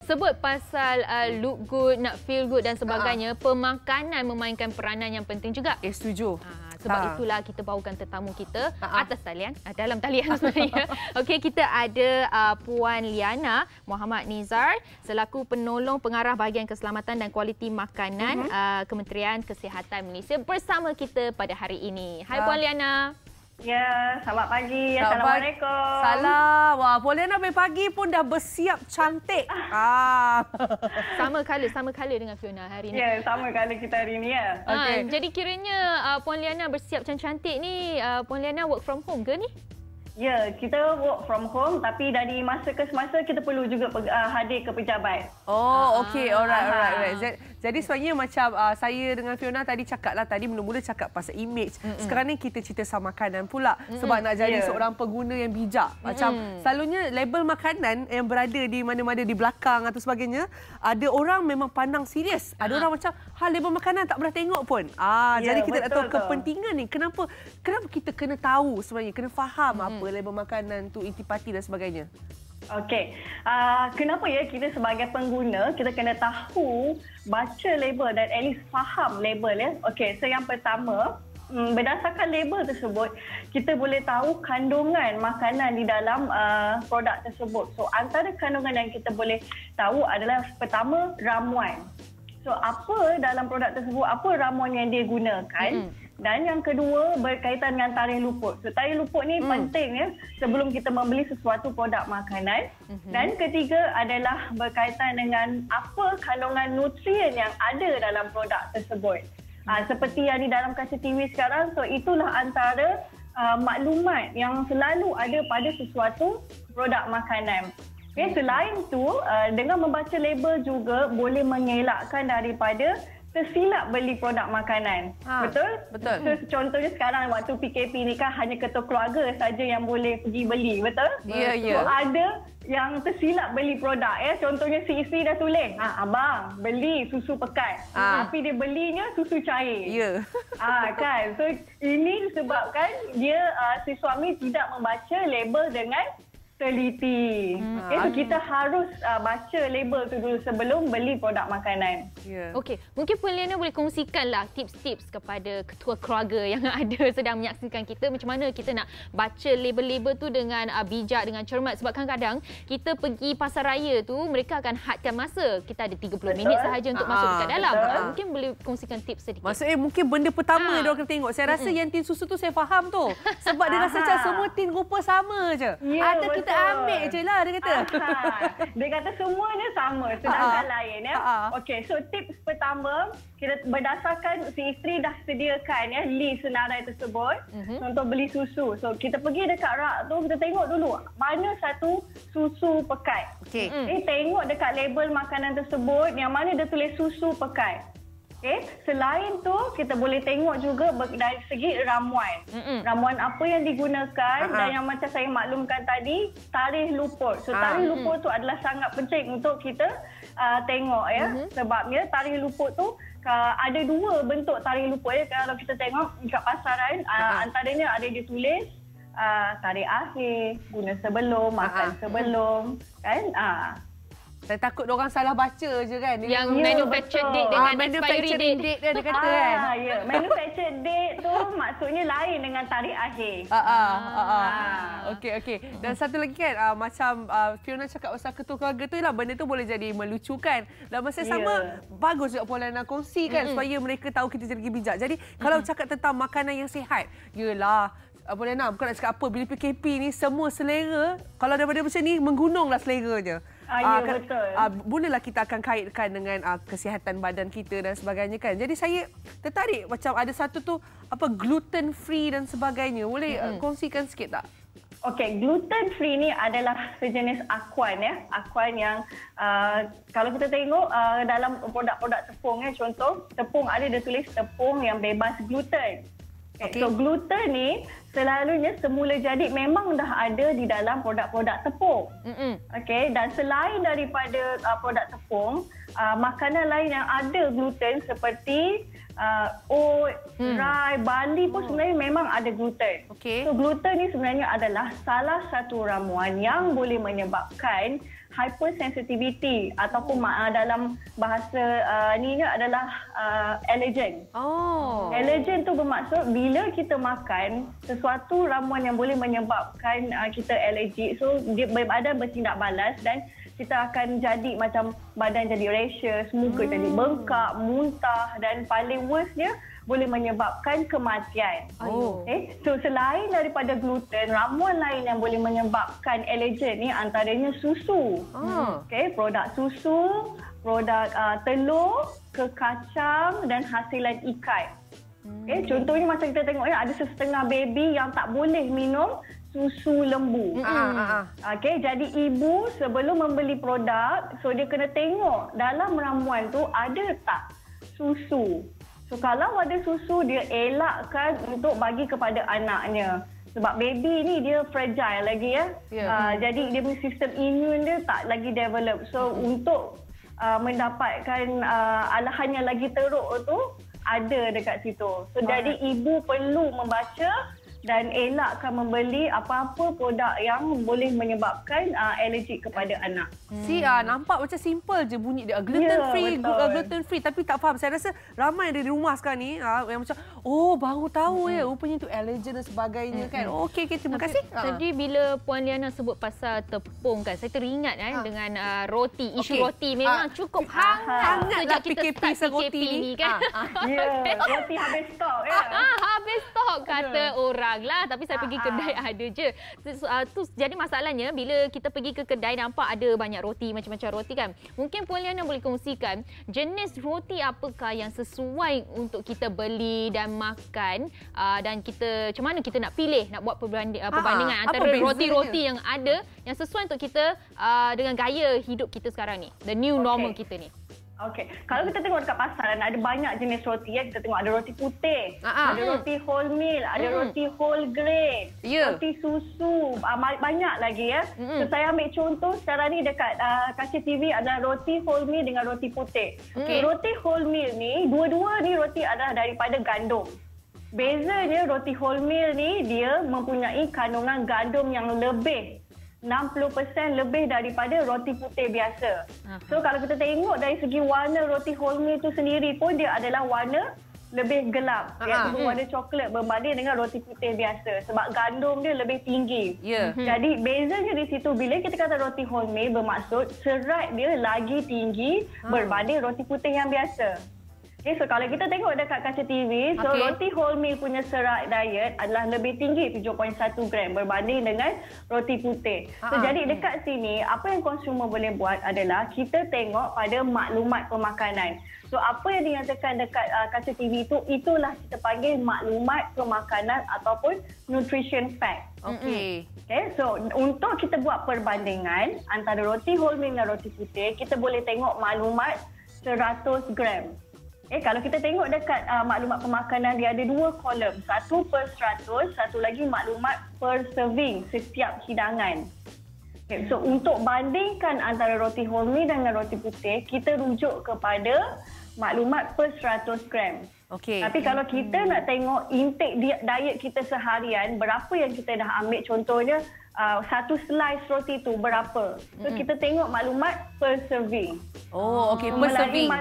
sebut pasal look good, nak feel good dan sebagainya, pemakanan memainkan peranan yang penting juga. Setuju. Sebab itulah kita bawakan tetamu kita atas talian, dalam talian sebenarnya. Okey, kita ada Puan Liana Muhammad Nizar selaku penolong pengarah bahagian keselamatan dan kualiti makanan Kementerian Kesihatan Malaysia bersama kita pada hari ini. Hai Puan Liana. Ya, selamat pagi. Assalamualaikum. Salam. Wah, Puan Liana pagi pun dah bersiap cantik. Sama color dengan Fiona hari ini. Ya, sama color kita hari ini ya. Okay. Jadi kiranya Puan Liana bersiap cantik ni, Puan Liana work from home ke ni? Ya, kita work from home tapi dari masa ke semasa kita perlu juga hadir ke pejabat. Oh, okey. Alright. Jadi sebenarnya macam saya dengan Fiona tadi cakap lah, tadi mula-mula cakap pasal image. Sekarang ni kita cerita pasal makanan pula. Sebab nak jadi seorang pengguna yang bijak. Macam selalunya label makanan yang berada di mana-mana di belakang atau sebagainya, ada orang memang pandang serius. Ada orang macam, label makanan tak pernah tengok pun. Jadi kita tak tahu kepentingan ni. Kenapa kita kena tahu sebenarnya, kena faham apa label makanan tu, intipati dan sebagainya. Okey, kenapa ya kita sebagai pengguna kita kena tahu, baca label dan at least faham label ya. Okey, so yang pertama, berdasarkan label tersebut kita boleh tahu kandungan makanan di dalam produk tersebut. So antara kandungan yang kita boleh tahu adalah pertama ramuan. So apa dalam produk tersebut, apa ramuan yang dia gunakan. Dan yang kedua berkaitan dengan tarikh luput. So tarikh luput ni penting ya sebelum kita membeli sesuatu produk makanan. Dan ketiga adalah berkaitan dengan apa kandungan nutrien yang ada dalam produk tersebut. Seperti yang di dalam kaca TV sekarang, so itulah antara maklumat yang selalu ada pada sesuatu produk makanan. Okay, selain tu, dengan membaca label juga boleh mengelakkan daripada tersilap beli produk makanan. Betul? Betul. So, contohnya sekarang waktu PKP ni kan hanya ketua keluarga saja yang boleh pergi beli. Betul? Ya. So, ada yang tersilap beli produk. Contohnya si isteri dah tulis, abang beli susu pekat. Tapi dia belinya susu cair. Ya. Kan? So ini disebabkan dia si suami tidak membaca label dengan teliti. So kita harus baca label tu dulu sebelum beli produk makanan. Okey, mungkin Puan Liana boleh kongsikanlah tips-tips kepada ketua keluarga yang ada sedang menyaksikan kita, macam mana kita nak baca label-label tu dengan bijak, dengan cermat. Sebab kadang-kadang kita pergi pasar raya tu, mereka akan hadkan masa. Kita ada 30 minit sahaja untuk masuk dekat dalam. Mungkin boleh kongsikan tips sedikit. Maksudnya mungkin benda pertama yang diorang kena tengok. Saya rasa yang tin susu tu saya faham tu. Sebab dia rasa macam semua tin rupa sama je. Ada kita ambil je lah, dia kata. Dia kata semuanya sama, sedangkan lain ya. Okey, so tips pertama, kita berdasarkan si isteri dah sediakan ya list senarai tersebut untuk beli susu. So kita pergi dekat rak tu, kita tengok dulu mana satu susu pekat. Okey. Tengok dekat label makanan tersebut yang mana dia tulis susu pekat. Okay. Selain tu, kita boleh tengok juga dari segi ramuan. Ramuan apa yang digunakan dan yang macam saya maklumkan tadi, tarikh luput. So, tarikh luput tu adalah sangat penting untuk kita tengok ya. Sebabnya tarikh luput tu ada dua bentuk tarikh luput ya. Kalau kita tengok dekat pasaran, antaranya ada dia tulis tarikh akhir, guna sebelum, makan sebelum, kan? Saya takut orang salah baca je kan. Yang manufactured date dengan expiry date dia kata kan. Ya, manufactured date tu maksudnya lain dengan tarikh akhir. Okey. Dan satu lagi kan, macam Fiona cakap pasal ketua keluarga tu lah, benda tu boleh jadi melucukan. Dan masa sama, bagus juga Puan Liana kongsi kan, supaya mereka tahu kita jadi bijak. Jadi, kalau cakap tentang makanan yang sihat, yelah, Puan Liana, bukan nak cakap apa, bila PKP ni semua selera, kalau daripada macam ni, menggununglah seleranya. Betul. Bolehlah kita akan kaitkan dengan kesihatan badan kita dan sebagainya kan. Jadi saya tertarik macam ada satu tu apa gluten free dan sebagainya. Boleh kongsikan sikit tak? Okey, gluten free ni adalah sejenis akuan ya. Akuan yang kalau kita tengok dalam produk-produk tepung ya, contoh tepung ada dia tulis tepung yang bebas gluten. So gluten ni selalunya semula jadi memang dah ada di dalam produk-produk tepung. Okey, dan selain daripada produk tepung, makanan lain yang ada gluten seperti oat, rye, barley pun sebenarnya memang ada gluten. So gluten ni sebenarnya adalah salah satu ramuan yang boleh menyebabkan hypersensitivity ataupun dalam bahasa ni adalah allergen. Allergen tu bermaksud bila kita makan sesuatu ramuan yang boleh menyebabkan kita alergik, so dia badan bertindak balas dan kita akan jadi macam badan jadi rashes, muka jadi bengkak, muntah dan paling worstnya boleh menyebabkan kematian. So selain daripada gluten, ramuan lain yang boleh menyebabkan allergen ni antaranya susu. Produk susu, produk telur, kekacang dan hasilan ikan. Contohnya macam kita tengok ada setengah baby yang tak boleh minum susu lembu. Jadi ibu sebelum membeli produk, so dia kena tengok dalam ramuan tu ada tak susu. So kalau ada susu, dia elakkan untuk bagi kepada anaknya. Sebab baby ni dia fragile lagi jadi dia punya sistem imun dia tak lagi develop. So untuk mendapatkan alahan yang lagi teruk tu ada dekat situ. So jadi ibu perlu membaca dan elakkan membeli apa-apa produk yang boleh menyebabkan alergik kepada anak. Nampak macam simple je bunyi dia. Gluten free tapi tak faham. Saya rasa ramai ada di rumah sekarang ni yang macam baru tahu rupanya itu allergen dan sebagainya kan. Okey, terima kasih. Tadi bila Puan Liana sebut pasal tepung kan, saya teringat dengan roti. Isu roti memang cukup hangat sejak kita start PKP ni kan. Roti habis stok habis stok kata orang lah, tapi saya pergi kedai ada je. Jadi masalahnya bila kita pergi ke kedai nampak ada banyak roti, macam-macam roti kan. Mungkin Puan Liana boleh kongsikan jenis roti apakah yang sesuai untuk kita beli dan makan dan kita macam mana kita nak pilih, nak buat perbandingan antara roti-roti yang ada yang sesuai untuk kita dengan gaya hidup kita sekarang ni, the new normal kita ni. Kalau kita tengok dekat pasaran ada banyak jenis roti Kita tengok ada roti putih, ada roti wholemeal, ada roti whole grain, roti susu, banyak lagi So saya ambil contoh sekarang ni dekat kaca TV adalah roti wholemeal dengan roti putih. Roti wholemeal ni, dua-dua ni roti adalah daripada gandum. Bezanya roti wholemeal ni dia mempunyai kandungan gandum yang lebih 60% lebih daripada roti putih biasa. So kalau kita tengok dari segi warna roti wholemeal tu sendiri pun dia adalah warna lebih gelap, iaitu warna coklat berbanding dengan roti putih biasa sebab gandum dia lebih tinggi. Jadi bezanya di situ bila kita kata roti wholemeal bermaksud serat dia lagi tinggi berbanding roti putih yang biasa. So kalau kita tengok dekat kaca TV, roti wholemeal punya serat diet adalah lebih tinggi 7.1 gram berbanding dengan roti putih. So jadi dekat sini apa yang konsumer boleh buat adalah kita tengok pada maklumat pemakanan. So apa yang dinyatakan dekat kaca TV itu, itulah kita panggil maklumat pemakanan ataupun nutrition fact. So untuk kita buat perbandingan antara roti wholemeal dengan roti putih, kita boleh tengok maklumat 100 gram. Kalau kita tengok dekat maklumat pemakanan, dia ada dua kolom. Satu per 100, satu lagi maklumat per serving setiap hidangan. So untuk bandingkan antara roti wholemeal dengan roti putih, kita rujuk kepada maklumat per 100 gram. Tapi kalau kita nak tengok intake diet kita seharian, berapa yang kita dah ambil, contohnya satu slice roti tu berapa. So kita tengok maklumat per serving. Per serving.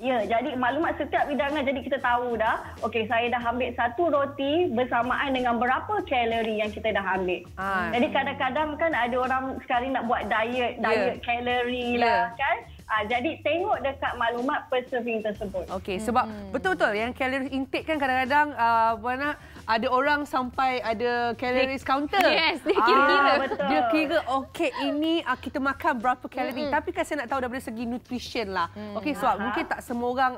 Jadi maklumat setiap hidangan, jadi kita tahu dah, saya dah ambil satu roti bersamaan dengan berapa kalori yang kita dah ambil. Jadi kadang-kadang kan ada orang sekarang nak buat diet kalori lah kan. Jadi tengok dekat maklumat per serving tersebut. Sebab betul-betul yang kalori intake kan kadang-kadang ada orang sampai ada calories counter. Dia kira-kira. Dia kira ini kita makan berapa kalori. Tapi kan saya nak tahu daripada segi nutrition lah. Sebab mungkin tak semua orang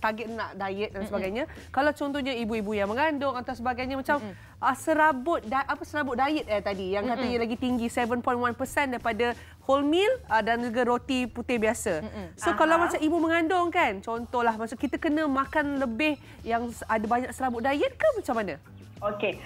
target nak diet dan sebagainya. Kalau contohnya ibu-ibu yang mengandung atau sebagainya macam serabut diet tadi yang katanya lagi tinggi 7.1% daripada wholemeal dan juga roti putih biasa. So kalau macam ibu mengandung kan, contohlah macam kita kena makan lebih yang ada banyak serabut diet ke macam mana? Okey.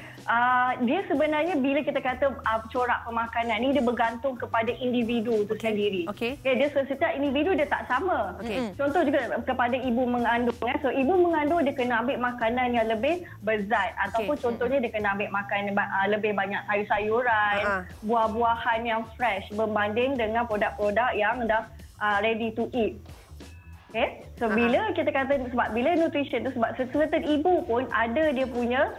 Dia sebenarnya bila kita kata corak pemakanan ni, dia bergantung kepada individu tu sendiri. Okey. Dia setiap individu dia tak sama. Contoh juga kepada ibu mengandung. So ibu mengandung dia kena ambil makanan yang lebih berzat ataupun contohnya dia kena ambil makanan lebih banyak sayur-sayuran, buah-buahan yang fresh berbanding dengan produk-produk yang dah ready to eat. Okay. So bila kita kata, sebab bila nutrition tu, sebab certain ibu pun ada dia punya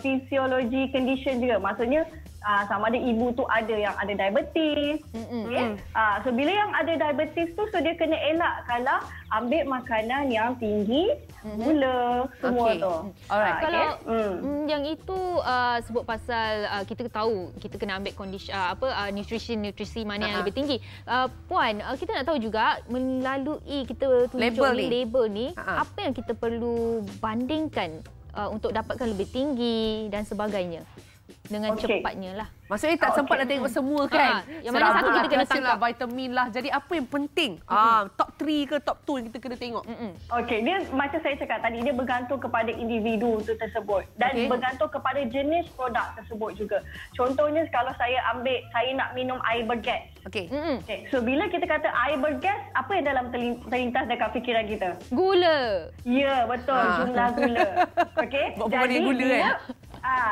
physiology condition juga. Maksudnya sama ada ibu tu ada yang ada diabetes. Okay. So bila yang ada diabetes tu, so dia kena elakkanlah ambil makanan yang tinggi gula semua tu. Alright. Kalau yang itu sebut pasal kita tahu kita kena ambil kondisi nutrisi mana yang lebih tinggi. Puan, kita nak tahu juga melalui kita tunjuk label ni, apa yang kita perlu bandingkan untuk dapatkan lebih tinggi dan sebagainya dengan cepatnya lah. Maksudnya tak sempat nak tengok semua kan? Yang mana satu kita kena tangkap. Vitamin lah. Jadi apa yang penting? Top 3 ke top 2 yang kita kena tengok? Okey, dia macam saya cakap tadi, dia bergantung kepada individu tu tersebut dan bergantung kepada jenis produk tersebut juga. Contohnya kalau saya nak minum air bergas. Okey. So bila kita kata air bergas, apa yang dalam terlintas dekat fikiran kita? Gula. Ya, betul. Jumlah gula. Okey. Jadi gula kan?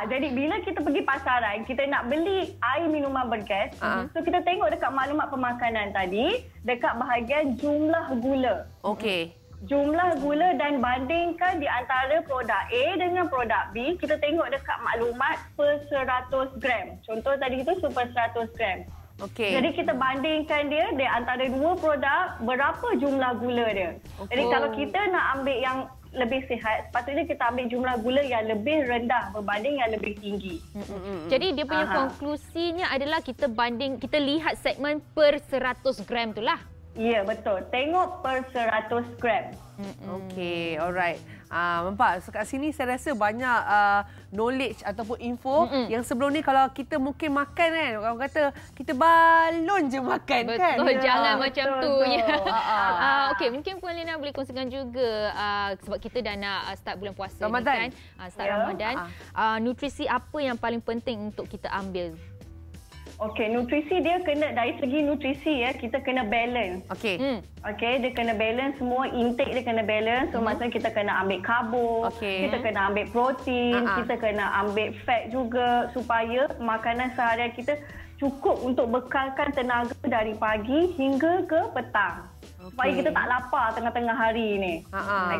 Jadi bila kita pergi pasaran, kita nak beli air minuman bergas, so kita tengok dekat maklumat pemakanan tadi, dekat bahagian jumlah gula. Okey. Jumlah gula dan bandingkan di antara produk A dengan produk B, kita tengok dekat maklumat per 100 gram. Contoh tadi itu per 100 gram. Okey. Jadi kita bandingkan dia di antara dua produk, berapa jumlah gula dia. Jadi kalau kita nak ambil yang lebih sihat, sepatutnya kita ambil jumlah gula yang lebih rendah berbanding yang lebih tinggi. Jadi dia punya konklusinya adalah kita lihat segmen per 100 gram tu lah. Ya, betul. Tengok per 100 gram. Okey, alright. Nampak, kat sini saya rasa banyak knowledge ataupun info yang sebelum ni kalau kita mungkin makan kan, orang kata kita balon je makan. Betul, kan. Betul, jangan macam tu. Okey, mungkin Puan Lina boleh kongsikan juga sebab kita dah nak start bulan puasa Ramadan ni kan. Start Ramadan. Nutrisi apa yang paling penting untuk kita ambil? Okey, nutrisi dia kena, dari segi nutrisi ya, kita kena balance. Okey. Okey, dia kena balance, semua intake dia kena balance. So maksudnya kita kena ambil karbo, kita kena ambil protein, kita kena ambil fat juga supaya makanan seharian kita cukup untuk bekalkan tenaga dari pagi hingga ke petang. Supaya kita tak lapar tengah-tengah hari ni.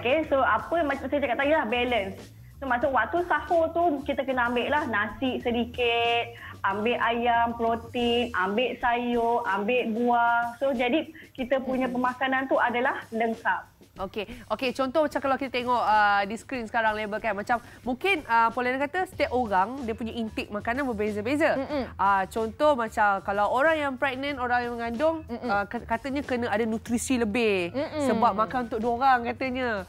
Okey, so apa macam saya cakap tadi lah, balance. So maksud waktu sahur tu kita kena ambil lah nasi sedikit, ambil ayam, protein, ambil sayur, ambil buah. So jadi kita punya pemakanan tu adalah lengkap. Okey, contoh macam kalau kita tengok di skrin sekarang label kan, macam mungkin Puan Lina kata setiap orang dia punya intake makanan berbeza-beza. Contoh macam kalau orang yang pregnant, orang yang mengandung, katanya kena ada nutrisi lebih sebab makan untuk diorang katanya.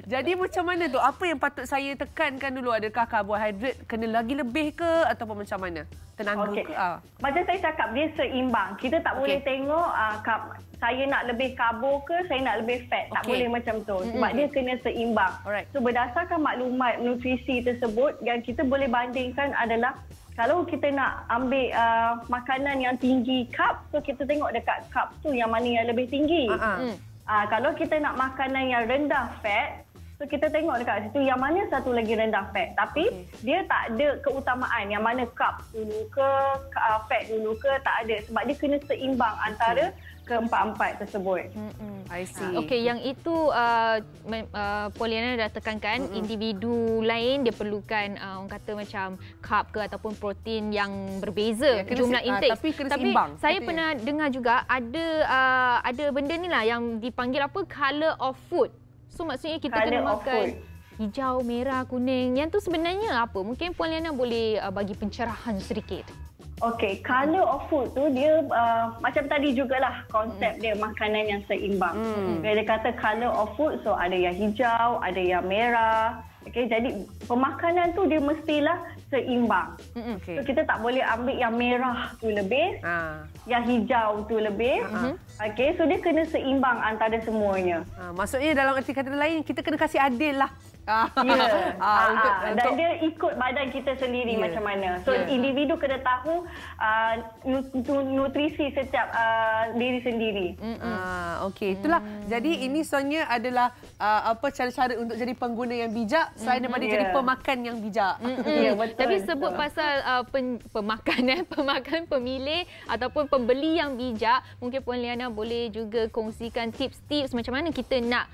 Jadi macam mana tu? Apa yang patut saya tekankan dulu? Adakah karbohidrat kena lagi lebih ke ataupun macam mana? Tenaga ke? Macam saya cakap, dia seimbang. Kita tak boleh tengok saya nak lebih karbo ke, saya nak lebih fat. Tak boleh macam tu. Sebab dia kena seimbang. So berdasarkan maklumat nutrisi tersebut, yang kita boleh bandingkan adalah kalau kita nak ambil makanan yang tinggi carb, so kita tengok dekat carb tu yang mana yang lebih tinggi. Kalau kita nak makanan yang rendah fat, so kita tengok dekat situ yang mana satu lagi rendah fat. Tapi dia tak ada keutamaan yang mana carb dulu ke, fat dulu ke, tak ada. Sebab dia kena seimbang antara keempat-empat tersebut. I see. Okey, yang itu Puan Lina dah tekankan, individu lain dia perlukan orang kata macam carb ke ataupun protein yang berbeza jumlah intake. Tapi kena seimbang. Saya pernah dengar juga ada benda ni lah yang dipanggil apa, colour of food. So maksudnya kita kena makan hijau, merah, kuning. Yang tu sebenarnya apa? Mungkin Puan Lina boleh bagi pencerahan sedikit. Okey, colour of food tu dia macam tadi jugalah konsep dia makanan yang seimbang. Dia kata colour of food, so ada yang hijau, ada yang merah. Okey, jadi pemakanan tu dia mestilah seimbang. Okey. So kita tak boleh ambil yang merah tu lebih, yang hijau tu lebih. Okey, so dia kena seimbang antara semuanya. Maksudnya dalam arti kata lain, kita kena kasih adil lah. Dan dia ikut badan kita sendiri macam mana. So individu kena tahu nutrisi setiap diri sendiri. Okey, itulah. Jadi ini sebenarnya adalah apa cara-cara untuk jadi pengguna yang bijak selain daripada jadi pemakan yang bijak. Betul. Tapi sebut pasal pemakan pemilih ataupun pembeli yang bijak, mungkin Puan Liana boleh juga kongsikan tips-tips macam mana kita nak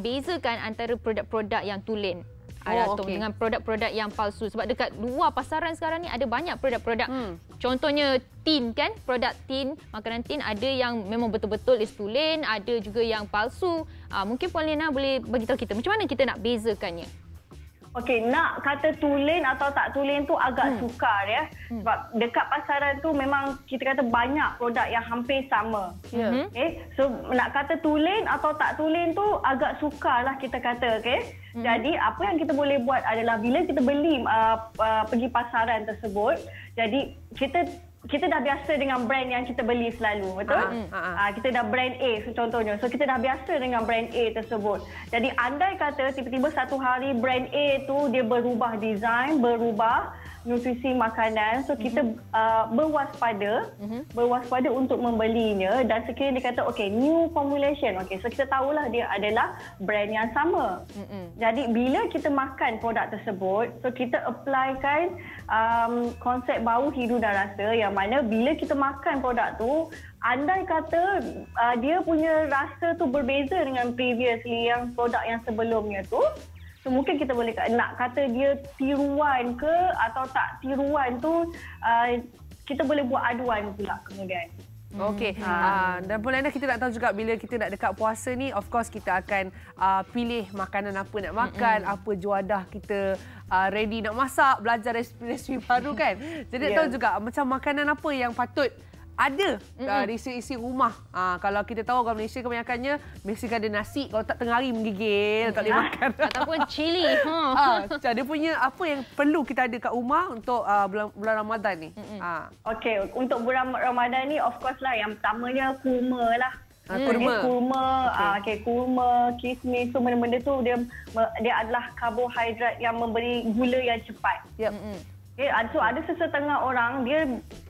bezakan antara produk-produk yang tulen dengan produk-produk yang palsu. Sebab dekat luar pasaran sekarang ni ada banyak produk-produk. Contohnya tin kan, produk tin, makanan tin ada yang memang betul-betul is tulen, ada juga yang palsu. Mungkin Puan Liana boleh bagi tahu kita macam mana kita nak bezakannya. Okey, nak kata tulen atau tak tulen tu agak sukar ya. Sebab dekat pasaran tu memang kita kata banyak produk yang hampir sama. Okay? So nak kata tulen atau tak tulen tu agak sukar lah kita kata. Okay? Jadi apa yang kita boleh buat adalah bila kita beli pergi pasaran tersebut, jadi kita dah biasa dengan brand yang kita beli selalu, betul? Kita dah brand A contohnya. So kita dah biasa dengan brand A tersebut. Jadi andai kata tiba-tiba satu hari brand A tu dia berubah design, berubah nutrisi makanan, so kita berwaspada untuk membelinya. Dan sekiranya dia kata okey, new formulation, okey, so kita tahulah dia adalah brand yang sama. Jadi bila kita makan produk tersebut, so kita applykan konsep bau, hidu dan rasa, yang mana bila kita makan produk tu, andai kata dia punya rasa tu berbeza dengan previously yang produk yang sebelumnya tu, so mungkin kita boleh nak kata dia tiruan ke atau tak tiruan tu, kita boleh buat aduan pula kemudian. Okey. Dan Puan Liana, kita nak tahu juga bila kita nak dekat puasa ni, of course kita akan pilih makanan apa nak makan, apa juadah kita ready nak masak, belajar resipi baru kan. Jadi nak tahu juga macam makanan apa yang patut ada di isi rumah. Kalau kita tahu orang Malaysia kebanyakannya mesti ada nasi, kalau tak tengah hari menggigil, tak boleh makan. Ataupun cili. Dia punya apa yang perlu kita ada kat rumah untuk bulan Ramadan ni. Okey, untuk bulan Ramadan ni of course lah yang pertamanya kurma lah. Kurma, kismis, so benda-benda tu dia adalah karbohidrat yang memberi gula yang cepat. Okay, so ada sesetengah orang dia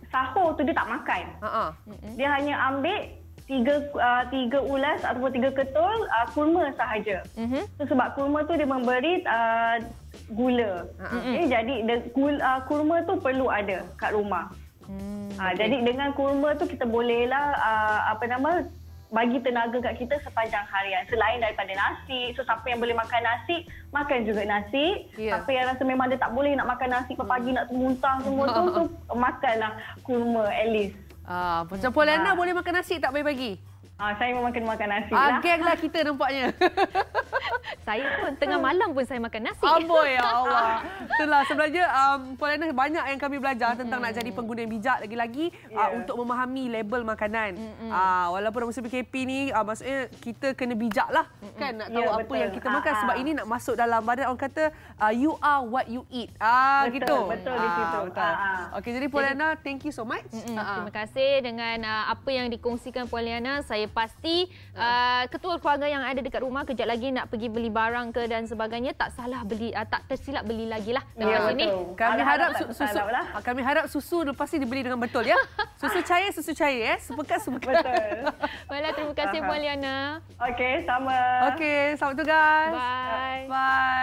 sahur tu dia tak makan. Dia hanya ambil 3 ulas ataupun 3 ketul kurma sahaja. So, sebab kurma tu dia memberi gula. Jadi kurma tu perlu ada kat rumah. Jadi dengan kurma tu kita bolehlah bagi tenaga kat kita sepanjang harian. Selain daripada nasi. So siapa yang boleh makan nasi, makan juga nasi. Siapa yang rasa memang dia tak boleh nak makan nasi pagi nak muntah semua tu, so makanlah kurma at least. Macam Puan Liana boleh makan nasi tak pagi-pagi? Saya memang makan nasi lah. Geng lah kita nampaknya. Saya pun tengah malam pun saya makan nasi. Amboi ya Allah. Itulah sebenarnya Puan Liana banyak yang kami belajar tentang nak jadi pengguna yang bijak lagi-lagi untuk memahami label makanan. Walaupun masa PKP ni maksudnya kita kena bijak lah kan nak tahu apa yang kita makan sebab ini nak masuk dalam badan. Orang kata you are what you eat. Gitu. Betul di situ. Okey, jadi Puan Liana, thank you so much. Terima kasih dengan apa yang dikongsikan Puan Liana. Saya pasti ketua keluarga yang ada dekat rumah kejap lagi nak pergi beli barang ke dan sebagainya, tak salah beli, tak tersilap beli lagi lah dekat sini. Kami harap susu lepas ni dibeli dengan betul ya. Susu cair sepekat. Betul. Baiklah, terima kasih Puan Liana. Okey, sama. Okey, selamat tugas. Bye. Bye.